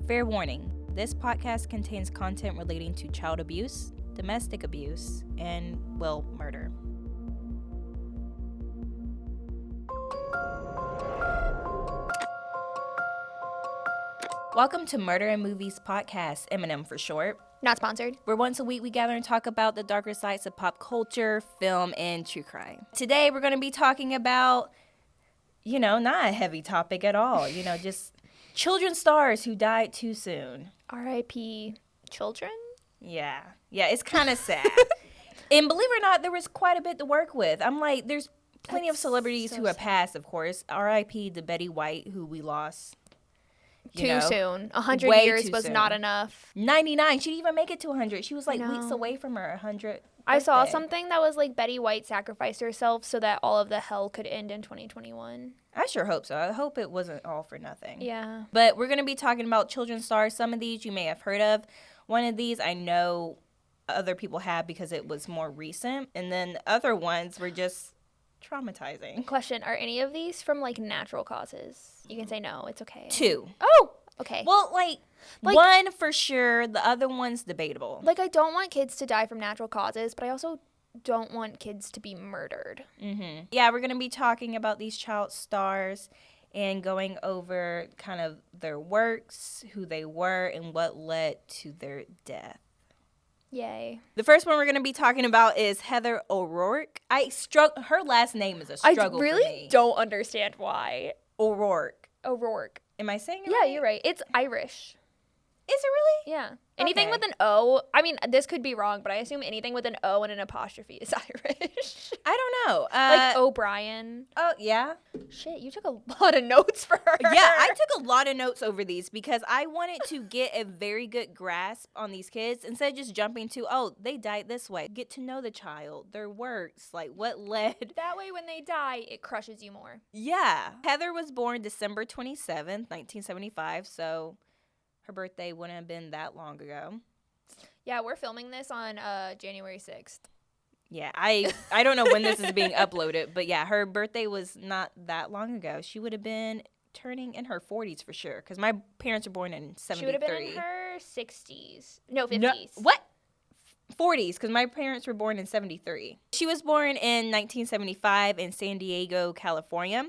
Fair warning, this podcast contains content relating to child abuse, domestic abuse, and, well, murder. Welcome to Murder and Movies Podcast, M&M for short. Not sponsored. Where once a week we gather and talk about the darker sides of pop culture, film, and true crime. Today we're going to be talking about, not a heavy topic at all, just children stars who died too soon. R.I.P. children? Yeah, it's kind of sad. And believe it or not, there was quite a bit to work with. I'm like, there's plenty of celebrities who have passed, of course. R.I.P. to Betty White, who we lost. Too soon. 100 years was not enough. 99. She didn't even make it to 100. She was like weeks away from her 100th. I saw something that was like Betty White sacrificed herself so that all of the hell could end in 2021. I sure hope so. I hope it wasn't all for nothing. Yeah. But we're going to be talking about children's stars. Some of these you may have heard of. One of these I know other people have because it was more recent. And then the other ones were just traumatizing. Question, are any of these from like natural causes? You can say no, it's okay. 2. Oh, okay. Well, like one for sure, the other one's debatable. Like, I don't want kids to die from natural causes, but I also don't want kids to be murdered. Mm-hmm. Yeah, we're going to be talking about these child stars and going over kind of their works, who they were, and what led to their death. Yay. The first one we're going to be talking about is Heather Orourke. Her last name is a struggle for me. I really don't understand why. Orourke. Am I saying it right? right? Yeah, you're right. It's Irish. Is it really? Yeah. Anything with an O, I mean, this could be wrong, but I assume anything with an O and an apostrophe is Irish. I don't know. Like O'Brien. Oh, yeah. Shit, you took a lot of notes for her. Yeah, I took a lot of notes over these because I wanted to get a very good grasp on these kids instead of just jumping to, oh, they died this way. Get to know the child, their works, like what led. That way when they die, it crushes you more. Yeah. Heather was born December 27th, 1975, so her birthday wouldn't have been that long ago. Yeah, we're filming this on January 6th. Yeah, I don't know when this is being uploaded, but yeah, her birthday was not that long ago. She would have been turning in her 40s for sure, because my parents were born in 73. She would have been in her 60s. No, 50s. No, what? 40s, because my parents were born in 73. She was born in 1975 in San Diego, California.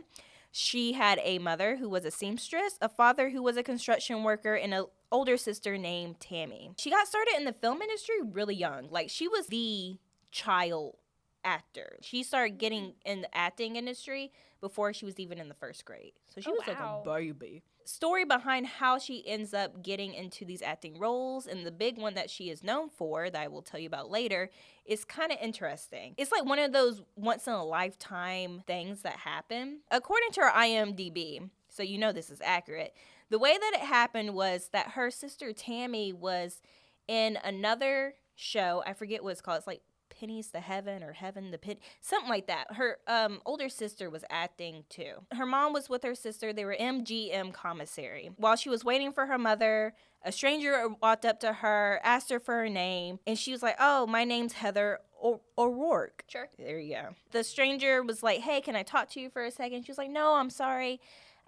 She had a mother who was a seamstress, a father who was a construction worker, and an older sister named Tammy. She got started in the film industry really young. Like, she was the child actor. She started getting in the acting industry before she was even in the first grade. So she was like a baby. Story behind how she ends up getting into these acting roles, and the big one that she is known for that I will tell you about later is kind of interesting. It's like one of those once in a lifetime things that happen. According to her IMDb, so you know this is accurate, the way that it happened was that her sister Tammy was in another show. I forget what it's called. It's like Pennies to Heaven or Heaven to Penny, something like that. Her older sister was acting too. Her mom was with her sister. They were MGM commissary. While she was waiting for her mother, a stranger walked up to her, asked her for her name, and she was like, oh, my name's Heather Orourke. Sure. There you go. The stranger was like, hey, can I talk to you for a second? She was like, no, I'm sorry.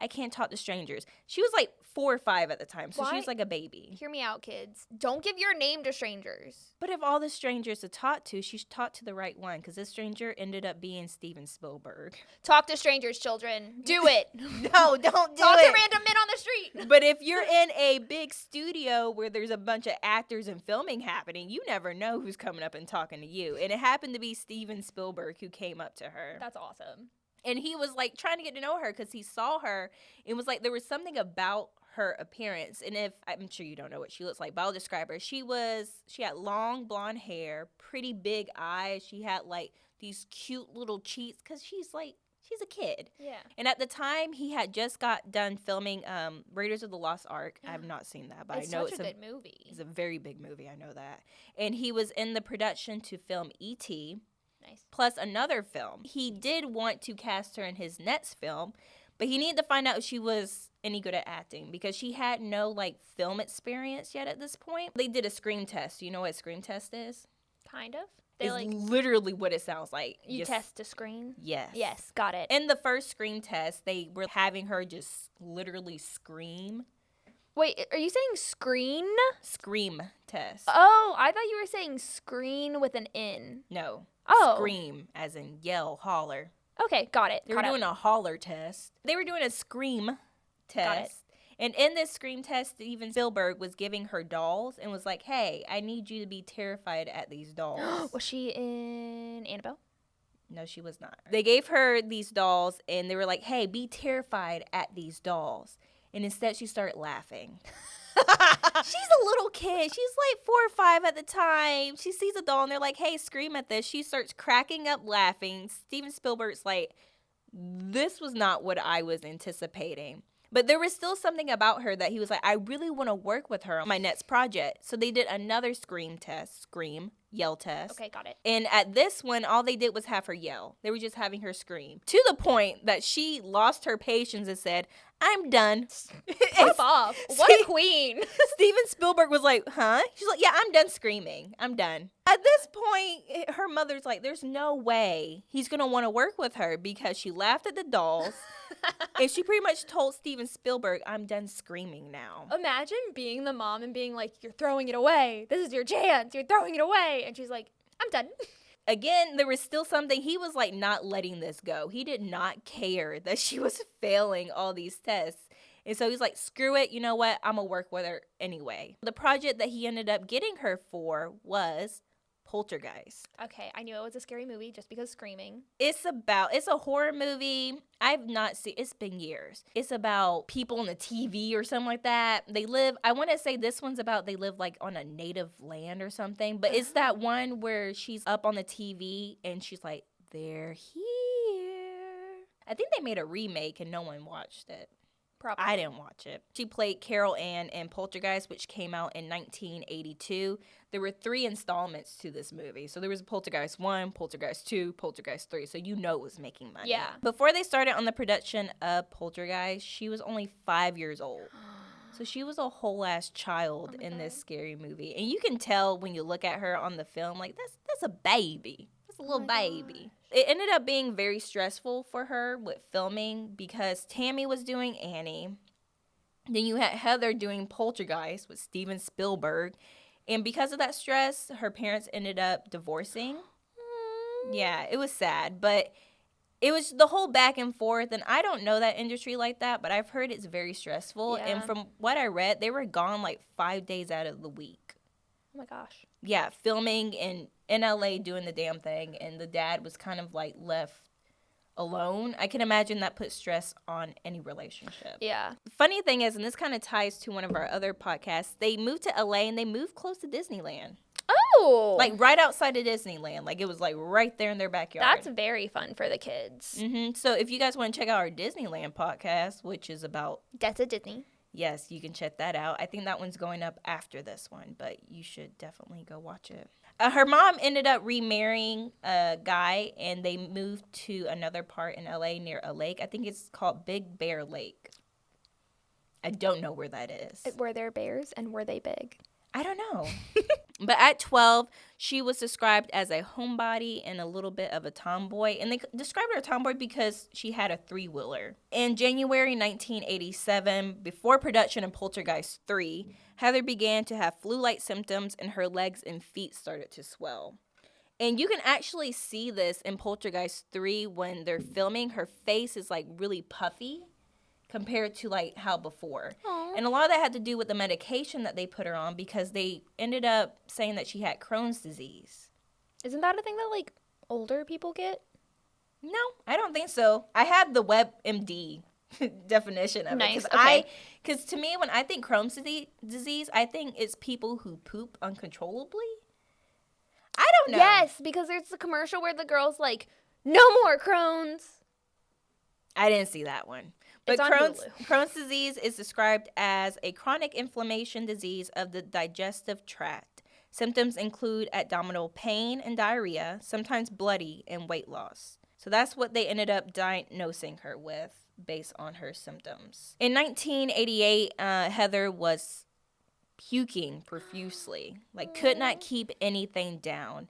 I can't talk to strangers. She was like 4 or 5 at the time, so she was like a baby. Hear me out, kids. Don't give your name to strangers. But of all the strangers to talk to, she talked to the right one, because this stranger ended up being Steven Spielberg. Talk to strangers, children. Do it. No, don't do Talk it. Talk to random men on the street. But if you're in a big studio where there's a bunch of actors and filming happening, you never know who's coming up and talking to you. And it happened to be Steven Spielberg who came up to her. That's awesome. And he was like trying to get to know her because he saw her. It was like there was something about her appearance. And I'm sure you don't know what she looks like, but I'll describe her. She had long blonde hair, pretty big eyes. She had like these cute little cheeks because she's a kid. Yeah. And at the time, he had just got done filming Raiders of the Lost Ark. I have not seen that, but I know it's a good movie. It's a very big movie. I know that. And he was in the production to film E.T., Nice. Plus another film. He did want to cast her in his next film, but he needed to find out if she was any good at acting because she had no film experience yet at this point. They did a screen test. You know what a screen test is? Kind of. It's literally what it sounds like. You test a screen? Yes. Yes, got it. In the first screen test, they were having her just literally scream. Wait, are you saying screen? Scream test. Oh, I thought you were saying screen with an N. No. Oh. Scream, as in yell, holler. Okay, got it. They were doing a holler test. They were doing a scream test. Got it. And in this scream test, Steven Spielberg was giving her dolls and was like, hey, I need you to be terrified at these dolls. Was she in Annabelle? No, she was not. They gave her these dolls and they were like, hey, be terrified at these dolls. And instead she started laughing. She's a little kid. She's like 4 or 5 at the time. She sees a doll and they're like, hey, scream at this. She starts cracking up laughing. Steven Spielberg's like, this was not what I was anticipating. But there was still something about her that he was like, I really want to work with her on my next project. So they did another scream yell test. Okay, got it. And at this one, all they did was have her yell. They were just having her scream. To the point that she lost her patience and said, I'm done. Pop off. What a queen. Steven Spielberg was like, huh? She's like, yeah, I'm done screaming. I'm done. At this point, her mother's like, there's no way he's going to want to work with her because she laughed at the dolls. And she pretty much told Steven Spielberg, I'm done screaming now. Imagine being the mom and being like, you're throwing it away. This is your chance. You're throwing it away. And she's like, I'm done. Again, there was still something. He was like not letting this go. He did not care that she was failing all these tests. And so he's like, screw it. You know what? I'm going to work with her anyway. The project that he ended up getting her for was Poltergeist. Okay, I knew it was a scary movie just because screaming. It's a horror movie. I've not seen, it's been years. It's about people on the TV or something like that. I want to say this one's about they live like on a native land or something. But it's that one where she's up on the TV and she's like, they're here. I think they made a remake and no one watched it. Probably. I didn't watch it. She played Carol Ann in Poltergeist, which came out in 1982. There were 3 installments to this movie. So there was Poltergeist 1, Poltergeist 2, Poltergeist 3. So you know it was making money. Yeah. Before they started on the production of Poltergeist, she was only 5 years old. So she was a whole ass child in this scary movie. And you can tell when you look at her on the film, like, that's a baby. That's a little baby. It ended up being very stressful for her with filming because Tammy was doing Annie. Then you had Heather doing Poltergeist with Steven Spielberg. And because of that stress, her parents ended up divorcing. Yeah, it was sad. But it was the whole back and forth. And I don't know that industry like that, but I've heard it's very stressful. Yeah. And from what I read, they were gone like 5 days out of the week. Oh my gosh. Yeah, filming in LA doing the damn thing, and the dad was kind of like left alone. I can imagine that puts stress on any relationship. Yeah. Funny thing is, and this kind of ties to one of our other podcasts, they moved to LA and they moved close to Disneyland. Oh. Like right outside of Disneyland. Like it was like right there in their backyard. That's very fun for the kids. Mm-hmm. So if you guys want to check out our Disneyland podcast, which is about... That's a Disney. Yes, you can check that out. I think that one's going up after this one, but you should definitely go watch it. Her mom ended up remarrying a guy, and they moved to another part in LA near a lake. I think it's called Big Bear Lake. I don't know where that is. Were there bears, and were they big? I don't know. But at 12, she was described as a homebody and a little bit of a tomboy. And they described her a tomboy because she had a 3-wheeler. In January 1987, before production of Poltergeist 3, Heather began to have flu-like symptoms and her legs and feet started to swell. And you can actually see this in Poltergeist 3 when they're filming. Her face is like really puffy compared to like how before. Aww. And a lot of that had to do with the medication that they put her on because they ended up saying that she had Crohn's disease. Isn't that a thing that like older people get? No, I don't think so. I have the WebMD definition of nice. it. Because to me, when I think Crohn's disease, I think it's people who poop uncontrollably. I don't know. Yes, because there's the commercial where the girl's no more Crohn's. I didn't see that one. But Crohn's disease is described as a chronic inflammation disease of the digestive tract. Symptoms include abdominal pain and diarrhea, sometimes bloody, and weight loss. So that's what they ended up diagnosing her with based on her symptoms. In 1988, Heather was puking profusely, could not keep anything down.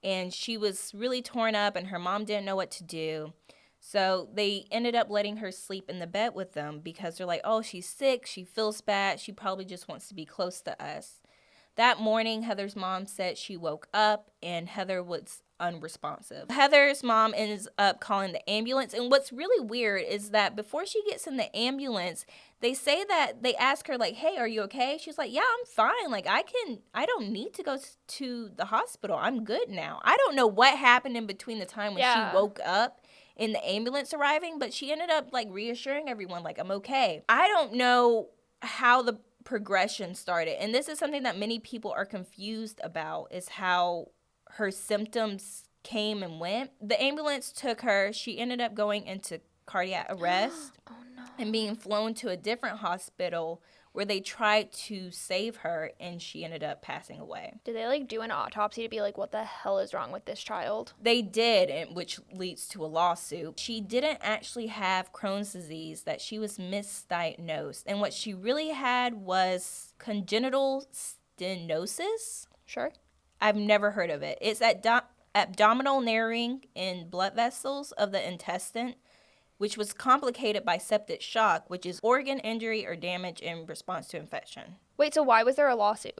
And she was really torn up, and her mom didn't know what to do. So they ended up letting her sleep in the bed with them because they're like, oh, she's sick. She feels bad. She probably just wants to be close to us. That morning, Heather's mom said she woke up and Heather was unresponsive. Heather's mom ends up calling the ambulance. And what's really weird is that before she gets in the ambulance, they say that they ask her, like, hey, are you okay? She's like, yeah, I'm fine. Like, I don't need to go to the hospital. I'm good now. I don't know what happened in between the time when she woke up in the ambulance arriving, but she ended up, like, reassuring everyone, like, I'm okay. I don't know how the progression started, and this is something that many people are confused about, is how her symptoms came and went. The ambulance took her. She ended up going into cardiac arrest and being flown to a different hospital where they tried to save her, and she ended up passing away. Did they, like, do an autopsy to be like, what the hell is wrong with this child? They did, which leads to a lawsuit. She didn't actually have Crohn's disease, that she was misdiagnosed. And what she really had was congenital stenosis. Sure. I've never heard of it. It's abdominal narrowing in blood vessels of the intestine, which was complicated by septic shock, which is organ injury or damage in response to infection. Wait, so why was there a lawsuit?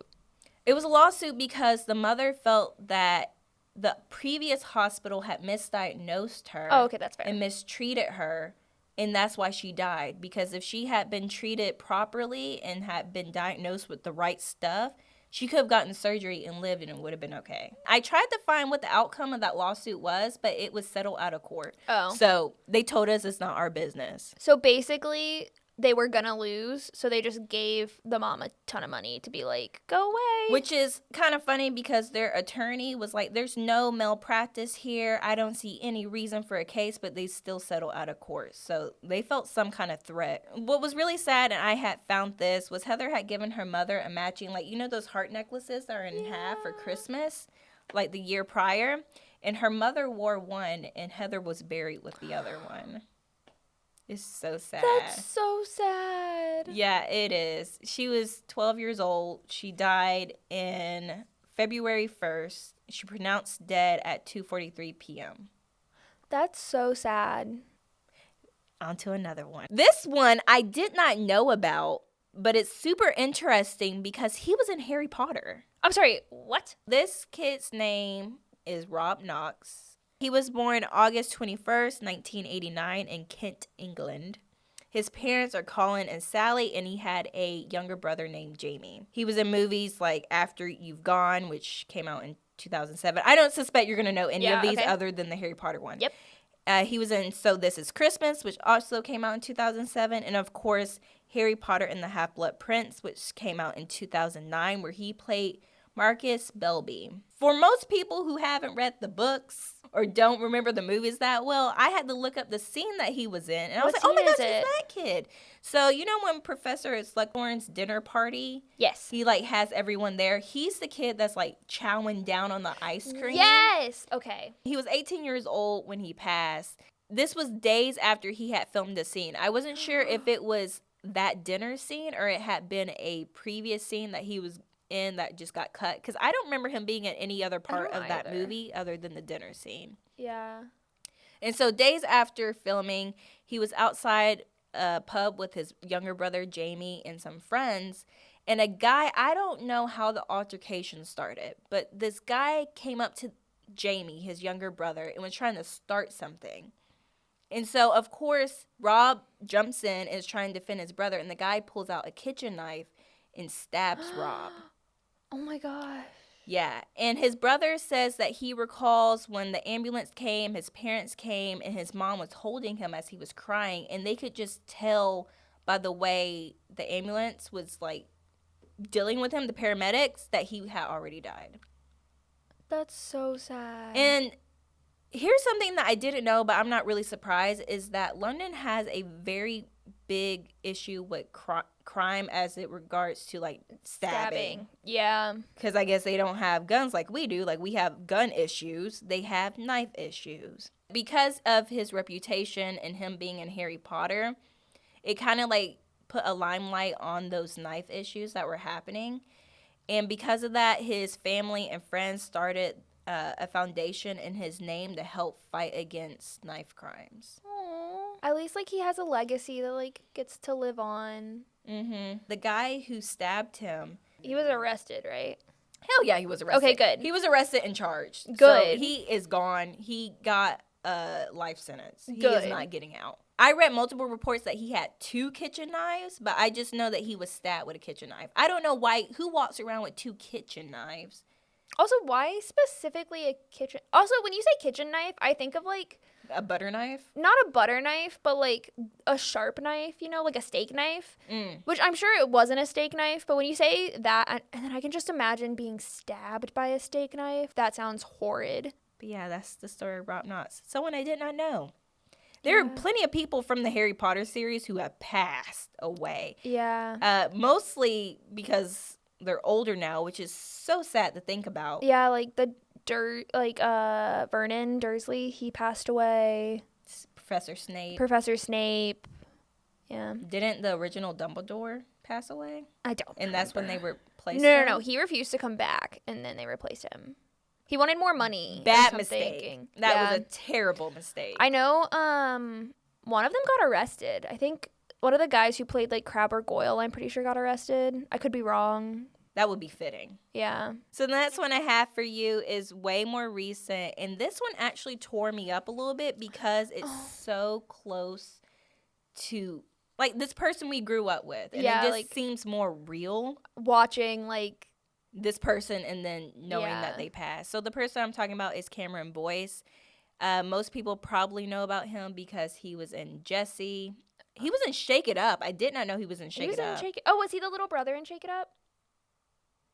It was a lawsuit because the mother felt that the previous hospital had misdiagnosed her. Oh, okay, that's fair. And mistreated her, and that's why she died. Because if she had been treated properly and had been diagnosed with the right stuff, she could have gotten surgery and lived, and it would have been okay. I tried to find what the outcome of that lawsuit was, but it was settled out of court. Oh. So they told us it's not our business. So basically, they were gonna lose, so they just gave the mom a ton of money to be like, go away. Which is kind of funny because their attorney was like, there's no malpractice here. I don't see any reason for a case, but they still settle out of court. So they felt some kind of threat. What was really sad, and I had found this, was Heather had given her mother a matching, like, you know those heart necklaces that are in half for Christmas, like the year prior? And her mother wore one, and Heather was buried with the other one. It's so sad. That's so sad. Yeah, it is. She was 12 years old. She died in February 1st. She pronounced dead at 2:43 p.m. That's so sad. On to another one. This one I did not know about, but it's super interesting because he was in Harry Potter. I'm sorry, what? This kid's name is Rob Knox. He was born August 21st, 1989 in Kent, England. His parents are Colin and Sally, and he had a younger brother named Jamie. He was in movies like After You've Gone, which came out in 2007. I don't suspect you're going to know any of these other than the Harry Potter one. Yep. He was in So This Is Christmas, which also came out in 2007. And, of course, Harry Potter and the Half-Blood Prince, which came out in 2009, where he played Marcus Belby. For most people who haven't read the books or don't remember the movies that well, I had to look up the scene that he was in. And I was like, oh my gosh, it's that kid. So, you know when Professor Slughorn's dinner party? Yes. He, like, has everyone there. He's the kid that's, like, chowing down on the ice cream. Yes. Okay. He was 18 years old when he passed. This was days after he had filmed the scene. I wasn't sure if it was that dinner scene or it had been a previous scene that he was in that just got cut, because I don't remember him being in any other part of that movie other than the dinner scene. Yeah. And so days after filming, he was outside a pub with his younger brother Jamie and some friends, and a guy, I don't know how the altercation started, but this guy came up to Jamie, his younger brother, and was trying to start something. And so, of course, Rob jumps in and is trying to defend his brother, and the guy pulls out a kitchen knife and stabs Rob. Oh my gosh. Yeah, and his brother says that he recalls when the ambulance came, his parents came, and his mom was holding him as he was crying, and they could just tell by the way the ambulance was, like, dealing with him, the paramedics, that he had already died. That's so sad. And here's something that I didn't know, but I'm not really surprised, is that London has a very big issue with crime as it regards to, like, stabbing. Yeah. Because I guess they don't have guns like we do. Like, we have gun issues. They have knife issues. Because of his reputation and him being in Harry Potter, it kind of, like, put a limelight on those knife issues that were happening. And because of that, his family and friends started a foundation in his name to help fight against knife crimes. Aww. At least, like, he has a legacy that, like, gets to live on. The guy who stabbed him... He was arrested, right? Hell yeah, he was arrested. Okay, good. He was arrested and charged. Good. So he is gone. He got a life sentence. He Good. is not getting out. I read multiple reports that he had 2 kitchen knives, but I just know that he was stabbed with a kitchen knife. I don't know who walks around with 2 kitchen knives. Also, why specifically a kitchen? Also, when you say kitchen knife, I think of, like... A butter knife? Not a butter knife, but, like, a sharp knife, you know, like a steak knife. Which I'm sure it wasn't a steak knife, but when you say that, and then I can just imagine being stabbed by a steak knife. That sounds horrid. But yeah, that's the story of Rob Knox. Someone I did not know. There are plenty of people from the Harry Potter series who have passed away. Yeah. Mostly because they're older now, which is so sad to think about. Yeah, like Vernon Dursley, he passed away. Professor Snape. Professor Snape. Yeah. Didn't the original Dumbledore pass away? I don't And that's when they replaced No, him? no. He refused to come back, and then they replaced him. He wanted more money. Bad mistake. That was a terrible mistake. I know one of them got arrested. I think one of the guys who played, like, Crabbe or Goyle, I'm pretty sure got arrested. I could be wrong. That would be fitting. Yeah. So the next one I have for you is way more recent. And this one actually tore me up a little bit because it's so close to, like, this person we grew up with. And it just like, seems more real. Watching, like, this person and then knowing that they passed. So the person I'm talking about is Cameron Boyce. Most people probably know about him because he was in Jessie. He was in Shake It Up. I did not know he was in Shake It Up. Oh, was he the little brother in Shake It Up?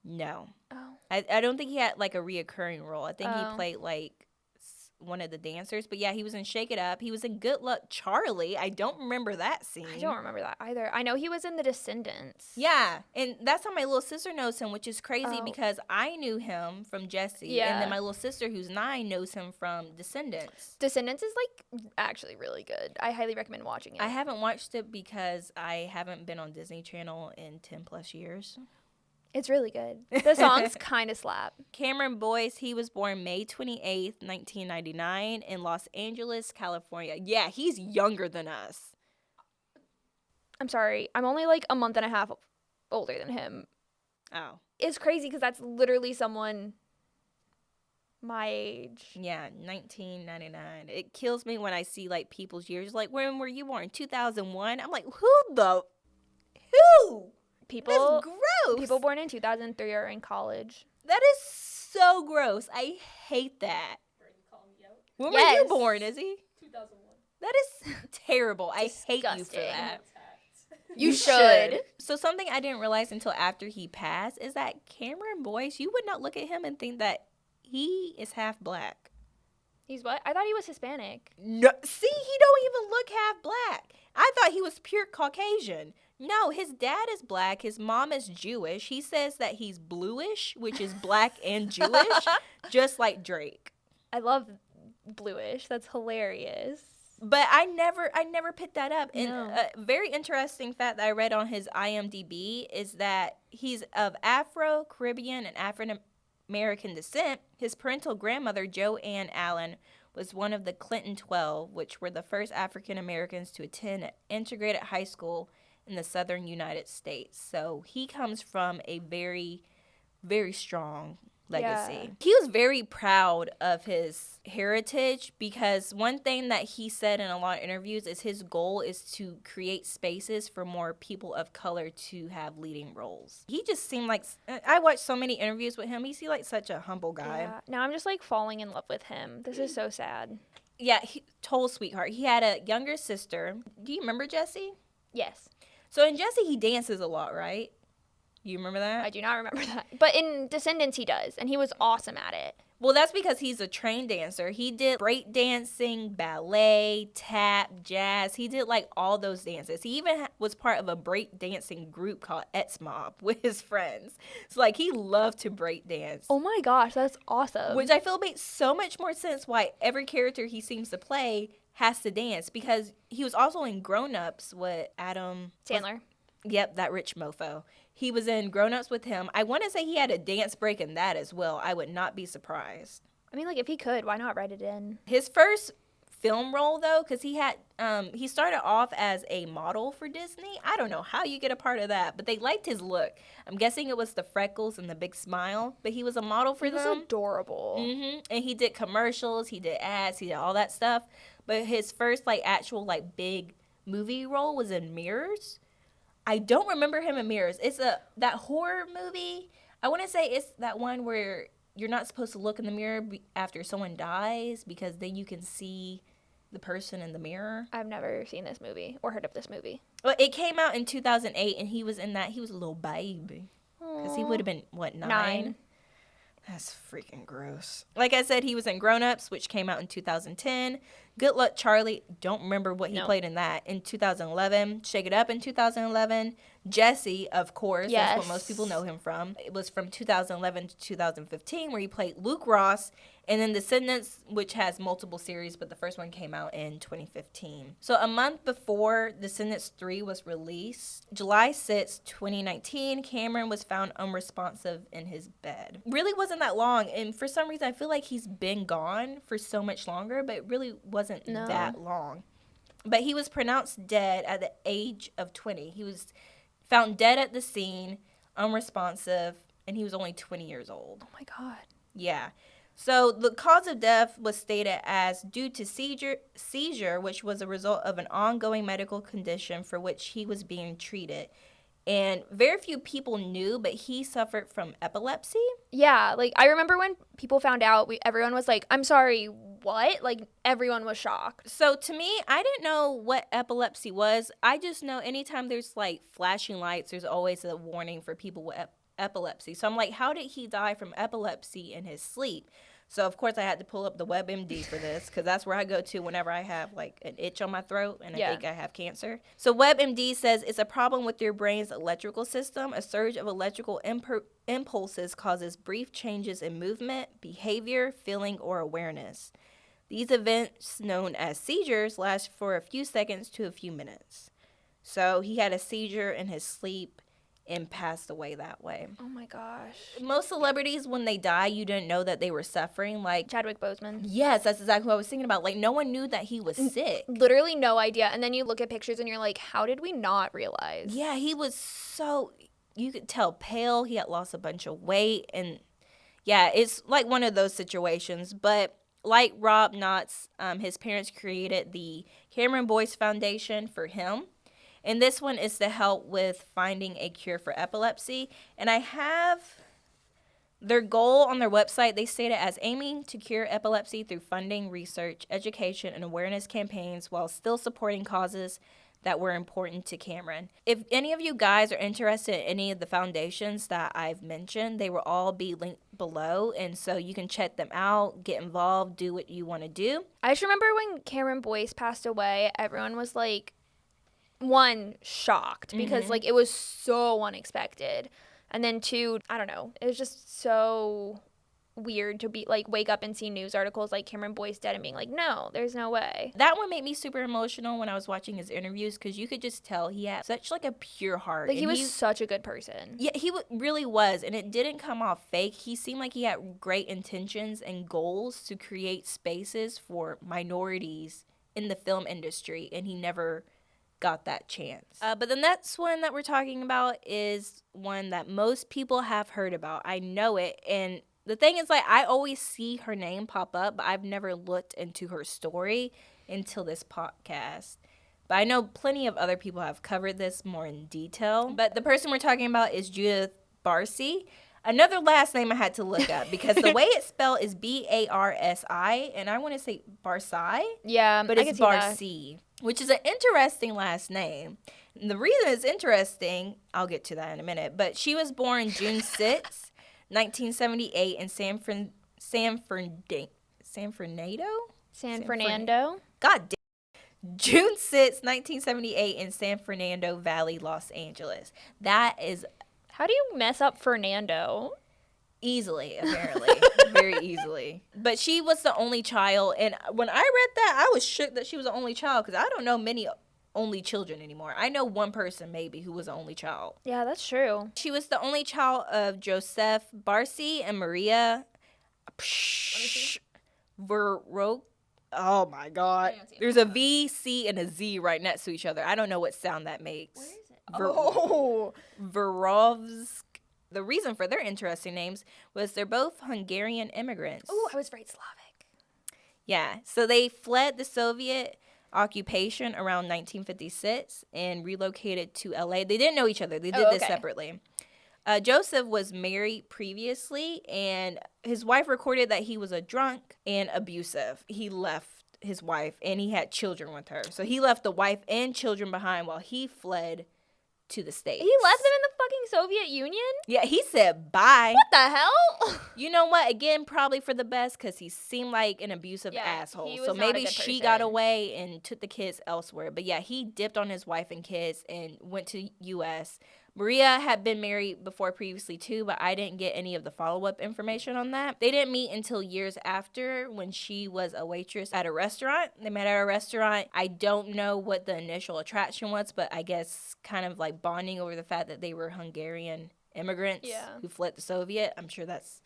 No. Oh. I don't think he had, like, a reoccurring role. I think he played, like, one of the dancers. But, yeah, he was in Shake It Up. He was in Good Luck Charlie. I don't remember that scene. I don't remember that either. I know he was in The Descendants. Yeah. And that's how my little sister knows him, which is crazy because I knew him from Jessie. Yeah. And then my little sister, who's 9, knows him from Descendants. Descendants is, like, actually really good. I highly recommend watching it. I haven't watched it because I haven't been on Disney Channel in 10+ years. It's really good. The songs kind of slap. Cameron Boyce, he was born May 28th, 1999 in Los Angeles, California. Yeah, he's younger than us. I'm sorry. I'm only like a month and a half older than him. Oh. It's crazy because that's literally someone my age. Yeah, 1999. It kills me when I see, like, people's years. Like, when were you born? 2001? I'm like, who? People, That's gross. People born in 2003 are in college. That is so gross. I hate that. When were you born, Izzy? 2001. That is terrible. Disgusting. I hate you for that. You should. So something I didn't realize until after he passed is that Cameron Boyce, you would not look at him and think that he is half black. He's what? I thought he was Hispanic. No, see, he don't even look half black. I thought he was pure Caucasian. No, his dad is black. His mom is Jewish. He says that he's bluish, which is black and Jewish, just like Drake. I love bluish. That's hilarious. But I never picked that up. And No. a very interesting fact that I read on his IMDb is that he's of Afro-Caribbean and African-American descent. His parental grandmother, Joanne Allen, was one of the Clinton 12, which were the first African-Americans to attend an integrated high school in the southern United States. So he comes from a very, very strong legacy. Yeah. He was very proud of his heritage because one thing that he said in a lot of interviews is his goal is to create spaces for more people of color to have leading roles. He just seemed like, I watched so many interviews with him. He seemed like such a humble guy. Yeah. Now I'm just like falling in love with him. This is so sad. Yeah, total sweetheart. He had a younger sister. Do you remember Jessie? Yes. So in Jessie, he dances a lot, right? You remember that? I do not remember that. But in Descendants, he does. And he was awesome at it. Well, that's because he's a trained dancer. He did break dancing, ballet, tap, jazz. He did like all those dances. He even was part of a break dancing group called X Mob with his friends. So like he loved to break dance. Oh my gosh, that's awesome. Which I feel makes so much more sense why every character he seems to play has to dance, because he was also in Grown Ups with Adam Sandler. Yep, that rich mofo. He was in Grown Ups with him. I want to say he had a dance break in that as well. I would not be surprised. I mean, like, if he could, why not write it in? His first film role, though, because he started off as a model for Disney. I don't know how you get a part of that, but they liked his look. I'm guessing it was the freckles and the big smile, but he was a model for them. He was adorable. And he did commercials, he did ads, he did all that stuff. But his first, like, actual, like, big movie role was in Mirrors. I don't remember him in Mirrors. It's that horror movie. I want to say it's that one where you're not supposed to look in the mirror after someone dies because then you can see the person in the mirror. I've never seen this movie or heard of this movie. Well, it came out in 2008, and he was in that. He was a little baby because he would have been, what, 9? That's freaking gross. Like I said, he was in Grown Ups, which came out in 2010. Good Luck Charlie, don't remember what he played in that, in 2011. Shake It Up in 2011. Jesse, of course, that's what most people know him from. It was from 2011 to 2015, where he played Luke Ross. And then Descendants, which has multiple series, but the first one came out in 2015. So a month before Descendants 3 was released, July 6, 2019, Cameron was found unresponsive in his bed. Really wasn't that long, and for some reason I feel like he's been gone for so much longer, but it really wasn't that long. But he was pronounced dead at the age of 20. He was found dead at the scene, unresponsive, and he was only 20 years old. Oh my God. Yeah. So the cause of death was stated as due to seizure, which was a result of an ongoing medical condition for which he was being treated. And very few people knew, but he suffered from epilepsy. Yeah, like, I remember when people found out, everyone was like, I'm sorry, what? Like, everyone was shocked. So to me, I didn't know what epilepsy was. I just know anytime there's, like, flashing lights, there's always a warning for people with epilepsy. So I'm like, how did he die from epilepsy in his sleep? So, of course, I had to pull up the WebMD for this because that's where I go to whenever I have, like, an itch on my throat and I think I have cancer. So, WebMD says it's a problem with your brain's electrical system. A surge of electrical impulses causes brief changes in movement, behavior, feeling, or awareness. These events, known as seizures, last for a few seconds to a few minutes. So, he had a seizure in his sleep and passed away that way. Oh my gosh. Most celebrities, when they die, you didn't know that they were suffering. Like Chadwick Boseman. Yes, that's exactly what I was thinking about. Like, no one knew that he was sick. Literally no idea. And then you look at pictures and you're like, how did we not realize? Yeah, he was so, you could tell, pale. He had lost a bunch of weight. And yeah, it's like one of those situations. But like Rob Knox, his parents created the Cameron Boyce Foundation for him. And this one is to help with finding a cure for epilepsy. And I have their goal on their website. They state it as aiming to cure epilepsy through funding, research, education, and awareness campaigns while still supporting causes that were important to Cameron. If any of you guys are interested in any of the foundations that I've mentioned, they will all be linked below. And so you can check them out, get involved, do what you want to do. I just remember when Cameron Boyce passed away, everyone was like, shocked because like it was so unexpected, and then 2, I don't know, it was just so weird to be like wake up and see news articles like Cameron Boyce dead and being like, no, there's no way. That one made me super emotional when I was watching his interviews because you could just tell he had such like a pure heart. Like, he was such a good person. Yeah, he really was, and it didn't come off fake. He seemed like he had great intentions and goals to create spaces for minorities in the film industry, and he never got that chance. But the next one that we're talking about is one that most people have heard about. I know it. And the thing is, like, I always see her name pop up, but I've never looked into her story until this podcast. But I know plenty of other people have covered this more in detail. But the person we're talking about is Judith Barsi. Another last name I had to look up because the way it's spelled is Barsi, and I want to say Barsi. Yeah, but it's Barsi, which is an interesting last name. And the reason it's interesting, I'll get to that in a minute, but she was born June 6, 1978 in San Fernando? God damn. June 6, 1978 in San Fernando Valley, Los Angeles. That is... How do you mess up Fernando? Easily, apparently. Very easily. But she was the only child, and when I read that, I was shook that she was the only child because I don't know many only children anymore. I know one person maybe who was the only child. Yeah, that's true. She was the only child of Joseph Barsi and Maria Orourke. Oh my God. There's a V, C, and a Z right next to each other. I don't know what sound that makes. Where is it? Verovsk. The reason for their interesting names was they're both Hungarian immigrants. Oh, I was right, Slavic. Yeah. So they fled the Soviet occupation around 1956 and relocated to LA. They didn't know each other. They did this separately. Joseph was married previously, and his wife recorded that he was a drunk and abusive. He left his wife, and he had children with her. So he left the wife and children behind while he fled to the States. He left them in the fucking Soviet Union? Yeah, he said bye. What the hell? You know what? Again, probably for the best, because he seemed like an abusive asshole. So maybe she got away and took the kids elsewhere. But yeah, he dipped on his wife and kids and went to U.S. Maria had been married before previously too, but I didn't get any of the follow-up information on that. They didn't meet until years after, when she was a waitress at a restaurant. They met at a restaurant. I don't know what the initial attraction was, but I guess kind of like bonding over the fact that they were Hungarian immigrants who fled the Soviet. I'm sure that's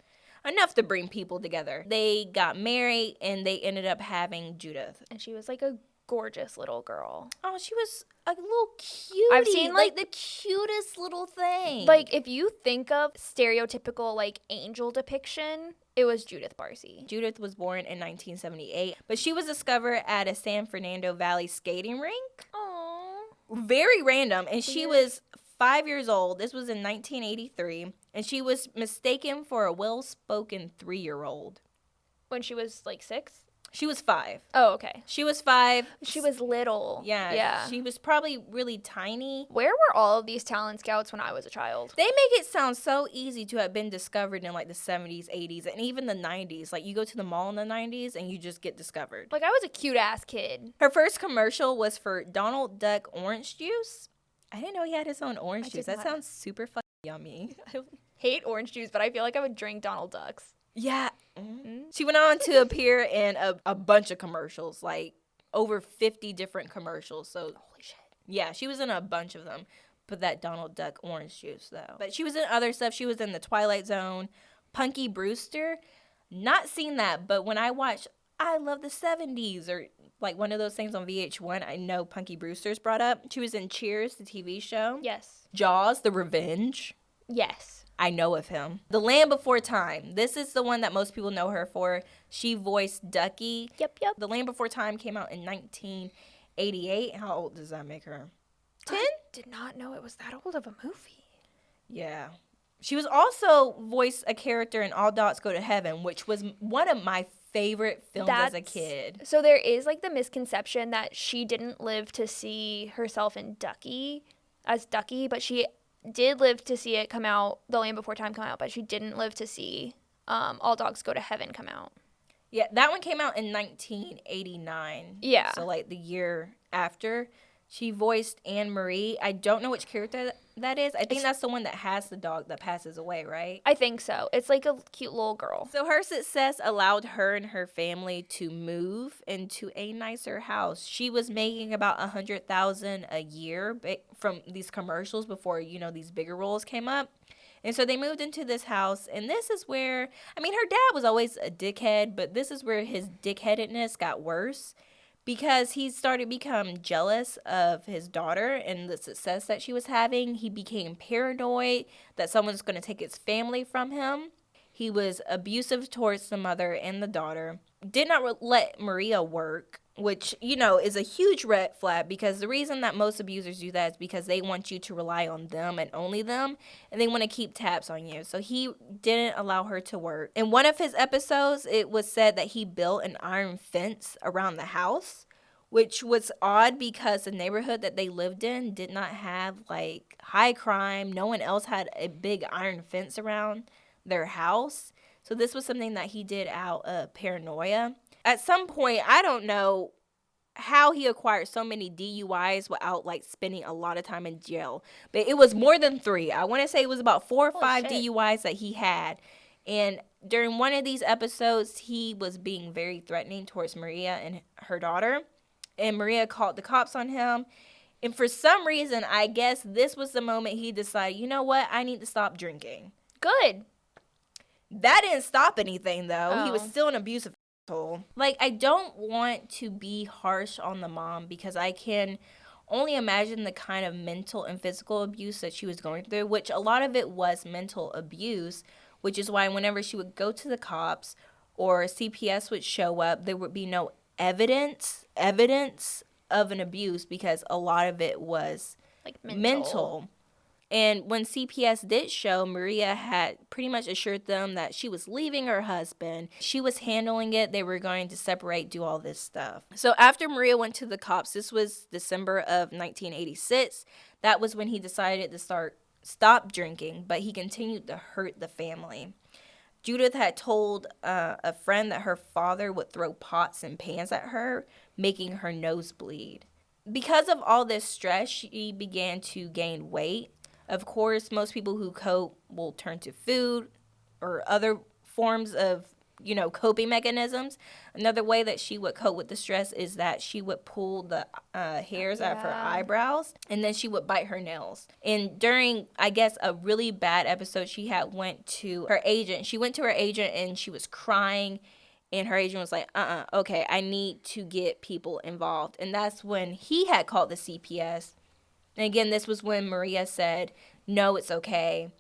enough to bring people together. They got married and they ended up having Judith. And she was like a gorgeous little girl. Oh, she was a little cutie. I've seen like the cutest little thing. Like, if you think of stereotypical like angel depiction, it was Judith Barsi. Judith was born in 1978, but she was discovered at a San Fernando Valley skating rink. Aww. Very random. And she was 5 years old. This was in 1983. And she was mistaken for a well-spoken 3-year-old. When she was like 6? She was 5. Oh, okay. She was 5. She was little. Yeah. She was probably really tiny. Where were all of these talent scouts when I was a child? They make it sound so easy to have been discovered in like the 70s, 80s, and even the 90s. Like, you go to the mall in the 90s and you just get discovered. Like, I was a cute-ass kid. Her first commercial was for Donald Duck orange juice. I didn't know he had his own orange juice. That sounds super fucking yummy. I hate orange juice, but I feel like I would drink Donald Duck's. Yeah. Mm-hmm. She went on to appear in a bunch of commercials, like over 50 different commercials. So, holy shit. Yeah, she was in a bunch of them. But that Donald Duck orange juice, though. But she was in other stuff. She was in The Twilight Zone, Punky Brewster. Not seen that, but when I watched I Love the 70s, or like one of those things on VH1, I know Punky Brewster's brought up. She was in Cheers, the TV show. Yes. Jaws, The Revenge. Yes. I know of him. The Land Before Time. This is the one that most people know her for. She voiced Ducky. Yep. The Land Before Time came out in 1988. How old does that make her? 10? I did not know it was that old of a movie. Yeah. She was also voiced a character in All Dots Go to Heaven, which was one of my favorite films as a kid. So there is like the misconception that she didn't live to see herself in Ducky, but she did live to see it come out, The Land Before Time come out, but she didn't live to see All Dogs Go to Heaven come out. Yeah, that one came out in 1989. Yeah. So, like, the year after. She voiced Anne Marie. I don't know which character that is. I think that's the one that has the dog that passes away, right? I think so. It's like a cute little girl. So her success allowed her and her family to move into a nicer house. She was making about $100,000 a year from these commercials before, these bigger roles came up. And so they moved into this house, and this is where, her dad was always a dickhead, but this is where his dickheadedness got worse. Because he started to become jealous of his daughter and the success that she was having. He became paranoid that someone's going to take his family from him. He was abusive towards the mother and the daughter. Did not let Maria work, which, is a huge red flag, because the reason that most abusers do that is because they want you to rely on them and only them, and they want to keep tabs on you. So he didn't allow her to work. In one of his episodes, it was said that he built an iron fence around the house, which was odd because the neighborhood that they lived in did not have, like, high crime. No one else had a big iron fence around their house. So this was something that he did out of paranoia. At some point, I don't know how he acquired so many DUIs without, like, spending a lot of time in jail. But it was more than 3. I want to say it was about 4 or 5 DUIs that he had. And during one of these episodes, he was being very threatening towards Maria and her daughter. And Maria called the cops on him. And for some reason, I guess this was the moment he decided, you know what? I need to stop drinking. Good. That didn't stop anything, though. Oh. He was still an abusive asshole. Like, I don't want to be harsh on the mom because I can only imagine the kind of mental and physical abuse that she was going through, which a lot of it was mental abuse, which is why whenever she would go to the cops or CPS would show up, there would be no evidence of an abuse because a lot of it was Like mental. And when CPS did show, Maria had pretty much assured them that she was leaving her husband. She was handling it. They were going to separate, do all this stuff. So after Maria went to the cops, this was December of 1986. That was when he decided to stop drinking, but he continued to hurt the family. Judith had told a friend that her father would throw pots and pans at her, making her nose bleed. Because of all this stress, she began to gain weight. Of course, most people who cope will turn to food or other forms of, coping mechanisms. Another way that she would cope with the stress is that she would pull the hairs out of her eyebrows, and then she would bite her nails. And during, I guess, a really bad episode, she had went to her agent. She went to her agent, and she was crying, and her agent was like, okay, I need to get people involved. And that's when he had called the CPS. And again, this was when Maria said, no, it's okay.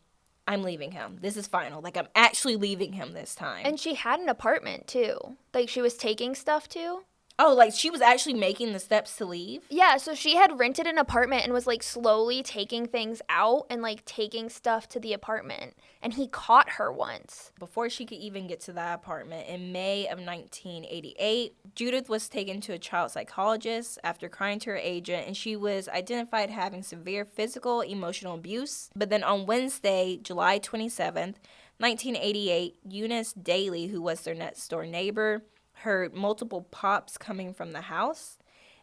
I'm leaving him. This is final. Like, I'm actually leaving him this time. And she had an apartment, too. Like, she was taking stuff, too. Oh, like, she was actually making the steps to leave? Yeah, so she had rented an apartment and was, like, slowly taking things out and, like, taking stuff to the apartment. And he caught her once. Before she could even get to that apartment, in May of 1988, Judith was taken to a child psychologist after crying to her agent, and she was identified having severe physical, emotional abuse. But then on Wednesday, July 27th, 1988, Eunice Daly, who was their next-door neighbor, heard multiple pops coming from the house,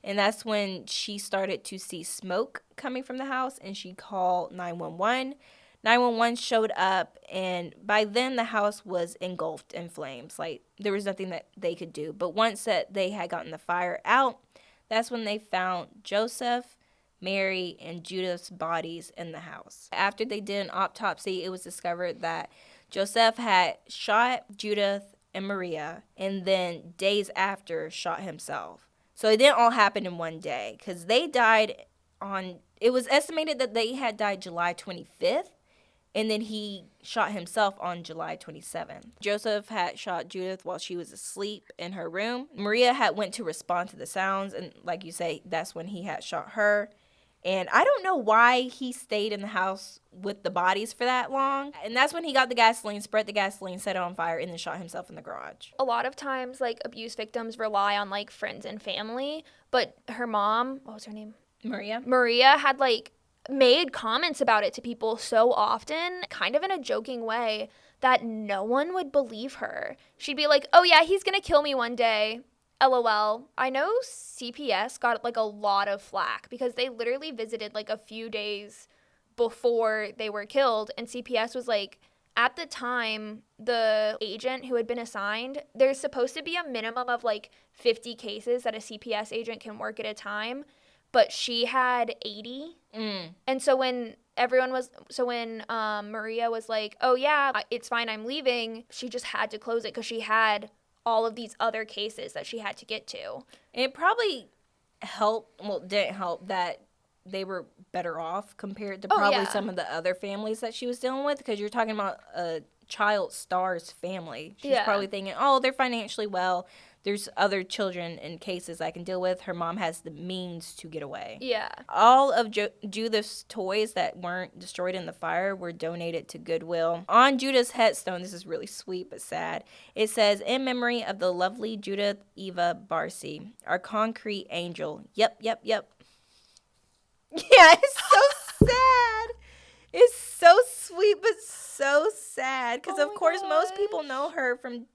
and that's when she started to see smoke coming from the house, and she called 911. 911 showed up, and by then the house was engulfed in flames. Like, there was nothing that they could do. But once that they had gotten the fire out, that's when they found Joseph, Mary, and Judith's bodies in the house. After they did an autopsy, it was discovered that Joseph had shot Judith and Maria, and then days after shot himself. So it didn't all happen in one day, because they died it was estimated that they had died July 25th, and then he shot himself on July 27th. Joseph had shot Judith while she was asleep in her room. Maria had went to respond to the sounds, and like you say, that's when he had shot her. And I don't know why he stayed in the house with the bodies for that long. And that's when he got the gasoline, spread the gasoline, set it on fire, and then shot himself in the garage. A lot of times, like, abuse victims rely on, like, friends and family. But her mom, what was her name? Maria had, like, made comments about it to people so often, kind of in a joking way, that no one would believe her. She'd be like, oh yeah, he's gonna kill me one day. LOL. I know CPS got, like, a lot of flack because they literally visited, like, a few days before they were killed, and CPS was like, at the time, the agent who had been assigned, there's supposed to be a minimum of, like, 50 cases that a CPS agent can work at a time, but she had 80. And so when Maria was like, oh yeah, it's fine, I'm leaving, she just had to close it because she had all of these other cases that she had to get to. It probably didn't help that they were better off compared to probably some of the other families that she was dealing with, because you're talking about a child star's family. She's probably thinking, oh, they're financially well. There's other children and cases I can deal with. Her mom has the means to get away. Yeah. All of Judith's toys that weren't destroyed in the fire were donated to Goodwill. On Judith's headstone, this is really sweet but sad, it says, in memory of the lovely Judith Eva Barsi, our concrete angel. Yep. Yeah, it's so sad. It's so sweet but so sad. Because, of course, most people know her from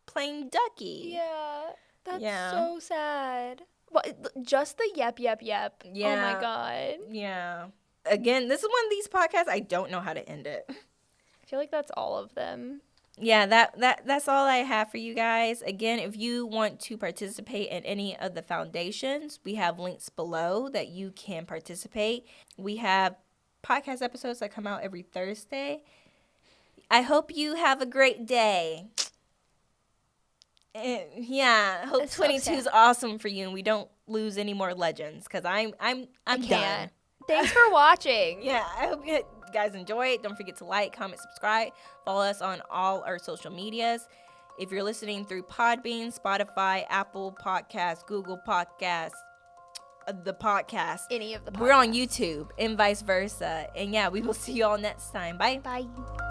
playing Ducky. Yeah, that's so sad. Well, just the yep. Yeah. Oh my god. Yeah. Again, this is one of these podcasts I don't know how to end it. I feel like that's all of them. Yeah, that's all I have for you guys. Again, if you want to participate in any of the foundations, we have links below that you can participate. We have podcast episodes that come out every Thursday. I hope you have a great day. And yeah, hope It's so 22 sad. is awesome for you and we don't lose any more legends because I'm done. Thanks for watching. Yeah, I hope you guys enjoy it. Don't forget to like, comment, subscribe. Follow us on all our social medias. If you're listening through Podbean, Spotify, Apple Podcasts, Google Podcasts, the podcast, Any of the podcasts. we're on YouTube and vice versa. And yeah, we will see you all next time. Bye. Bye.